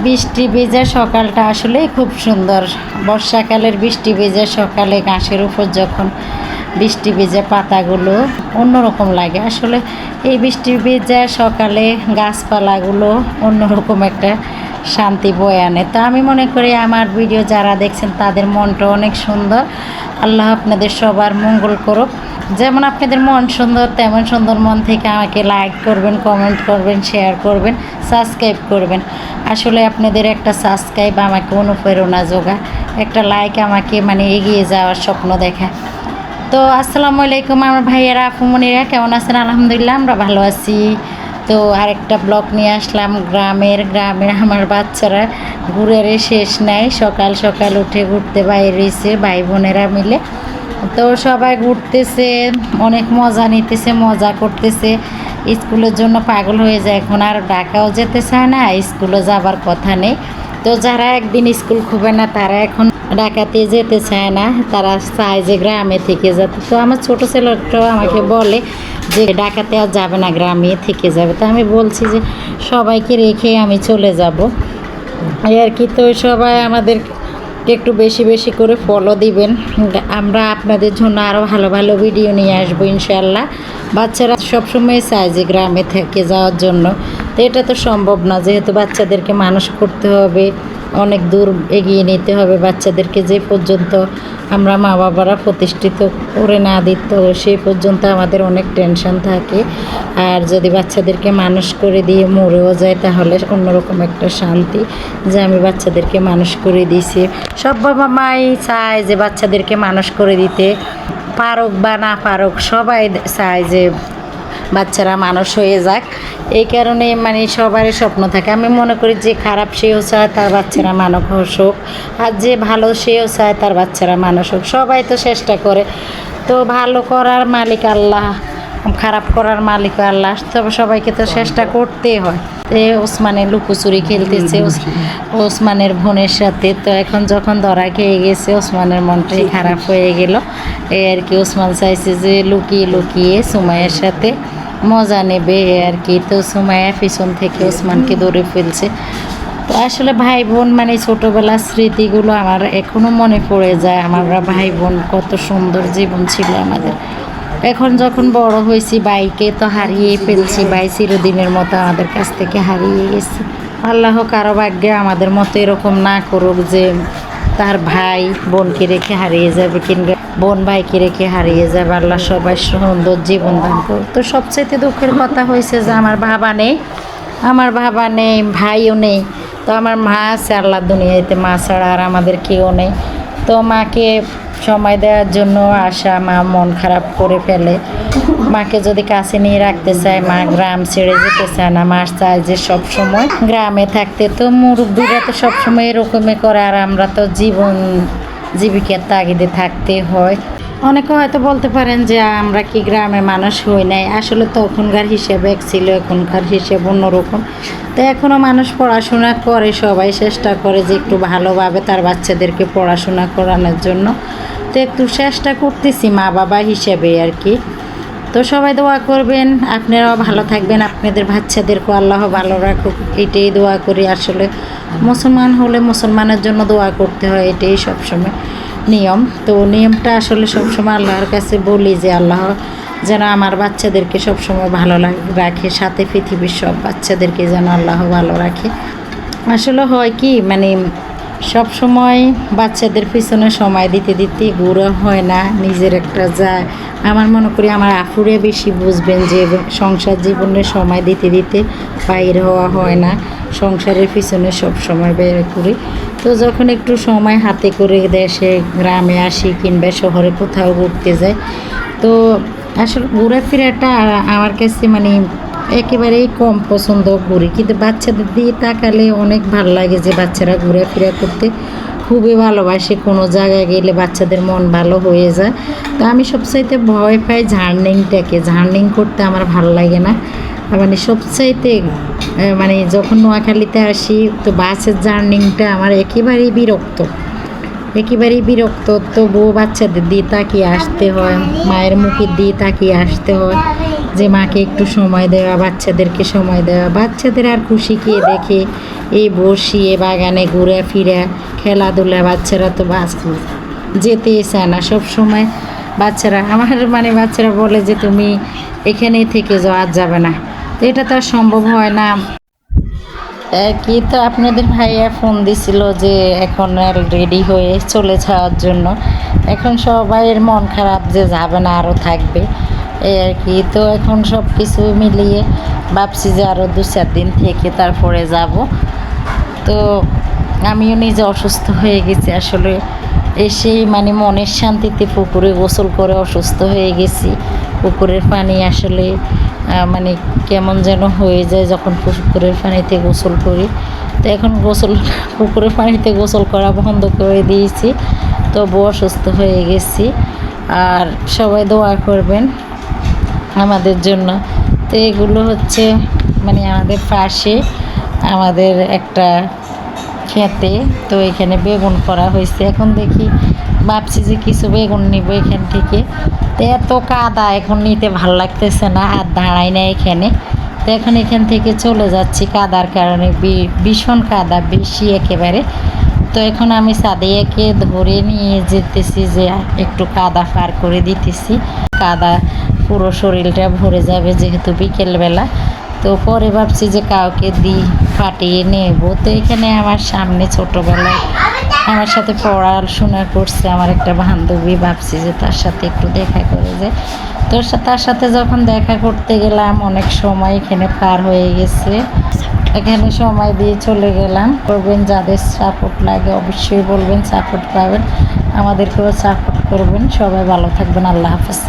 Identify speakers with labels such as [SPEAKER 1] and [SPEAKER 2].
[SPEAKER 1] বৃষ্টি ভেজা সকালটা আসলেই খুব সুন্দর। বর্ষাকালের বৃষ্টি ভেজা সকালে ঘাসের উপর যখন বৃষ্টি ভেজা পাতাগুলো অন্যরকম লাগে। আসলে এই বৃষ্টি ভেজা সকালে গাছপালাগুলো অন্যরকম একটা শান্তি বয়ে আনে। তো আমি মনে করি আমার ভিডিও যারা দেখছেন তাদের মনটা অনেক সুন্দর। আল্লাহ আপনাদের সবার মঙ্গল করুক। যেমন আপনাদের মন সুন্দর তেমন সুন্দর মন থেকে আমাকে লাইক করবেন, কমেন্ট করবেন, শেয়ার করবেন, সাবস্ক্রাইব করবেন। আসলে আপনাদের একটা সাবস্ক্রাইব আমাকে অনুপ্রেরণা যোগায়, একটা লাইক আমাকে এগিয়ে যাওয়ার স্বপ্ন দেখায়। তো আসসালামু আলাইকুম আমার ভাইয়েরা আপুমনিরা, কেমন আছেন? আলহামদুলিল্লাহ আমরা ভালো আছি। তো আরেকটা ব্লগ নিয়ে আসলাম গ্রামের আমার বাচ্চারা ঘুরের শেষ নাই। সকাল সকাল উঠে ঘুরতে বাইরে রয়েছে ভাই বোনেরা মিলে। তো সবাই ঘুরতেছে, অনেক মজা নিতেছে, মজা করতেছে। স্কুলের জন্য পাগল হয়ে যায়, এখন আর ঢাকাও যেতে চায় না, স্কুলে যাবার কথা নেই। তো যারা একদিন স্কুল খুবে না তারা এখন ঢাকাতে যেতে চায় না, তারা চায় যে গ্রামে থেকে যেতে। তো আমার ছোটো ছেলেটাও আমাকে বলে যে ঢাকাতে আর যাবে না, গ্রামে থেকে যাবে। তো আমি বলছি যে সবাইকে রেখে আমি চলে যাব এই আর কি। তো সবাই আমাদের একটু বেশি বেশি করে ফলো দিবেন, আমরা আপনাদের জন্য আরও ভালো ভালো ভিডিও নিয়ে আসবো ইনশাল্লাহ। বাচ্চারা সবসময় চায় যে গ্রামে থেকে যাওয়ার জন্য, তো এটা তো সম্ভব না, যেহেতু বাচ্চাদেরকে মানুষ করতে হবে, অনেক দূর এগিয়ে নিতে হবে বাচ্চাদেরকে। যে পর্যন্ত আমরা মা বাবারা প্রতিষ্ঠিত করে না দিত সেই পর্যন্ত আমাদের অনেক টেনশন থাকে। আর যদি বাচ্চাদেরকে মানুষ করে দিয়ে মরেও যায় তাহলে অন্যরকম একটা শান্তি যে আমি বাচ্চাদেরকে মানুষ করে দিয়েছি। সব বাবা মাই চায় যে বাচ্চাদেরকে মানুষ করে দিতে, পারুক বা না পারুক সবাই চায় যে বাচ্চারা মানুষ হয়ে যাক। এই কারণে সবারই স্বপ্ন থাকে। আমি মনে করি যে খারাপ সেও চায় তার বাচ্চারা মানুষ হোক, আর যে ভালো সেও চায় তার বাচ্চারা মানুষ হোক। সবাই তো চেষ্টা করে। তো ভালো করার মালিক আল্লাহ, খারাপ করার মালিক আল্লাহ, তবে সবাইকে তো চেষ্টা করতেই হয়। ওসমানের লুকোচুরি খেলতেছে ওসমানের বোনের সাথে। তো এখন যখন ধরা খেয়ে গেছে ওসমানের মনটাই খারাপ হয়ে গেল এই আর কি। ওসমান চাইছে যে লুকিয়ে লুকিয়ে সুমাইয়ের সাথে মজা নেবে আর কি। তো সুমাইয়া পিছন থেকে ওসমানকে ধরে ফেলছে। তো আসলে ভাই বোন ছোটোবেলার স্মৃতিগুলো আমার এখনও মনে পড়ে যায়। আমরা ভাই বোন কত সুন্দর জীবন ছিল আমাদের। এখন যখন বড় হয়েছি বাইকে তো হারিয়ে ফেলছি, ভাই চিরদিনের মতো আমাদের কাছ থেকে হারিয়ে গেছি। আল্লাহ কারো ভাগ্যে আমাদের মতো এরকম না করুক যে তার ভাই বোনকে রেখে হারিয়ে যাবে, কিংবা বোন ভাইকে রেখে হারিয়ে যাবে। আল্লাহ সবাই সুন্দর জীবন দান করুক। তো সবচেয়ে দুঃখের কথা হয়েছে যে আমার বাবা নেই, ভাইও নেই। তো আমার মা আছে আল্লাহ দুনিয়াতে, মা ছাড়া আর আমাদের কেউ নেই। তো মাকে সময় দেওয়ার জন্য আসা, মা মন খারাপ করে ফেলে। মাকে যদি কাছে নিয়ে রাখতে চায়, মা গ্রাম ছেড়ে যেতে চায় না, মা চায় যে সবসময় গ্রামে থাকতে। তো মুরব্বীরা তো সবসময় এরকমই করে, আর আমরা তো জীবিকার তাগিদে থাকতে হয়। অনেকে হয়তো বলতে পারেন যে আমরা কি গ্রামে মানুষ হই নাই। আসলে তখনকার হিসেবে এক ছিল, এখনকার হিসেবে অন্যরকম। তো এখনও মানুষ পড়াশোনা করে, সবাই চেষ্টা করে যে একটু ভালোভাবে তার বাচ্চাদেরকে পড়াশোনা করানোর জন্য। তো একটু চেষ্টা করতেছি মা বাবা হিসেবে আর কি। তো সবাই দোয়া করবেন, আপনারাও ভালো থাকবেন, আপনাদের বাচ্চাদেরকেও আল্লাহ ভালো রাখুক, এটাই দোয়া করি। আসলে মুসলমান হলে মুসলমানের জন্য দোয়া করতে হয়, এটাই সবসময় নিয়ম। তো নিয়মটা আসলে সবসময় আল্লাহর কাছে বলি যে আল্লাহ যেন আমার বাচ্চাদেরকে সবসময় ভালো রাখে, সাথে পৃথিবীর সব বাচ্চাদেরকে যেন আল্লাহ ভালো রাখে। আসলে হয় কি সব সময় বাচ্চাদের পিছনে সময় দিতে দিতে ঘুরে হয় না, নিজের একটা যায়। আমার মনে করি আমার আপুরে বেশি বুঝবেন যে সংসার জীবনে সময় দিতে দিতে বাইর হওয়া হয় না, সংসারের পিছনে সব সময় বের করি। তো যখন একটু সময় হাতে করে দেশে গ্রামে আসি কিংবা শহরে কোথাও ঘুরতে যাই, তো আসলে ঘোরাফেরাটা আমার কাছে একেবারেই কম পছন্দ করি। কিন্তু বাচ্চাদের দিয়ে তাকালে অনেক ভালো লাগে যে বাচ্চারা ঘোরাফেরা করতে খুবই ভালোবাসে। কোনো জায়গায় গেলে বাচ্চাদের মন ভালো হয়ে যায়। তো আমি সবচাইতে ভয় পাই জার্নিং করতে আমার ভালো লাগে না। সবচাইতে যখন নোয়াখালীতে আসি তো বাসের জার্নিংটা আমার একেবারেই বিরক্ত। তো বউ বাচ্চাদের দিয়ে তাকিয়ে আসতে হয়, মায়ের মুখের দিয়ে তাকিয়ে আসতে হয়। যে মাকে একটু সময় দেওয়া, বাচ্চাদেরকে সময় দেওয়া। বাচ্চাদের আর খুশি কে দেখে এই বসিয়ে বাগানে ঘুরে ফিরে খেলাধুলা। বাচ্চারা তো যেতেই চায় না সব সময়। বাচ্চারা বাচ্চারা বলে যে তুমি এখানেই থেকে যাও, আর যাবে না। তো এটা তো আর সম্ভব হয় না। কি তো আপনাদের ভাইয়া ফোন দিছিল যে এখন রেডি হয়ে চলে যাওয়ার জন্য। এখন সবাইয়ের মন খারাপ যে যাবে না, আরও থাকবে এই আর কি। তো এখন সব কিছু মিলিয়ে ভাবছি যে আরও 2-4 দিন থেকে তারপরে যাব। তো আমিও নিজে অসুস্থ হয়ে গেছি আসলে। এসেই মনের শান্তিতে পুকুরে গোসল করে অসুস্থ হয়ে গেছি। পুকুরের পানি আসলে কেমন যেন হয়ে যায় যখন পুকুরের পানিতে গোসল করি। তো এখন পুকুরের পানিতে গোসল করা বন্ধ করে দিয়েছি, তবু অসুস্থ হয়ে গেছি। আর সবাই দোয়া করবেন আমাদের জন্য। তো এগুলো হচ্ছে আমাদের পাশে আমাদের একটা খেতে। তো এখানে বেগুন করা হয়েছে। এখন দেখি ভাবছি যে কিছু বেগুন নিব এখান থেকে। তো এত কাদা এখন নিতে ভালো লাগতেছে না, আর দাঁড়াই না এখানে। তো এখন এখান থেকে চলে যাচ্ছি কাদার কারণে, ভীষণ কাদা, বেশি একেবারে। তো এখন আমি সাদিয়াকে ধরে নিয়ে যেতেছি যে একটু কাদা পার করে দিতেছি। কাদা পুরো শরীরটা ভরে যাবে যেহেতু বিকেলবেলা। তো পরে ভাবছি যে কাউকে পাঠিয়ে নেব। তো এখানে আমার সামনে ছোটোবেলায় আমার সাথে পড়াশোনা করছে আমার একটা বান্ধবী, ভাবছি যে তার সাথে একটু দেখা করে যায়। তো তার সাথে যখন দেখা করতে গেলাম অনেক সময় এখানে পার হয়ে গেছে। এখানে সময় দিয়ে চলে গেলাম। করবেন, যাদের সাপোর্ট লাগে অবশ্যই বলবেন, সাপোর্ট পাবেন। আমাদেরকেও সাপোর্ট করবেন। সবাই ভালো থাকবেন। আল্লাহ হাফেজ।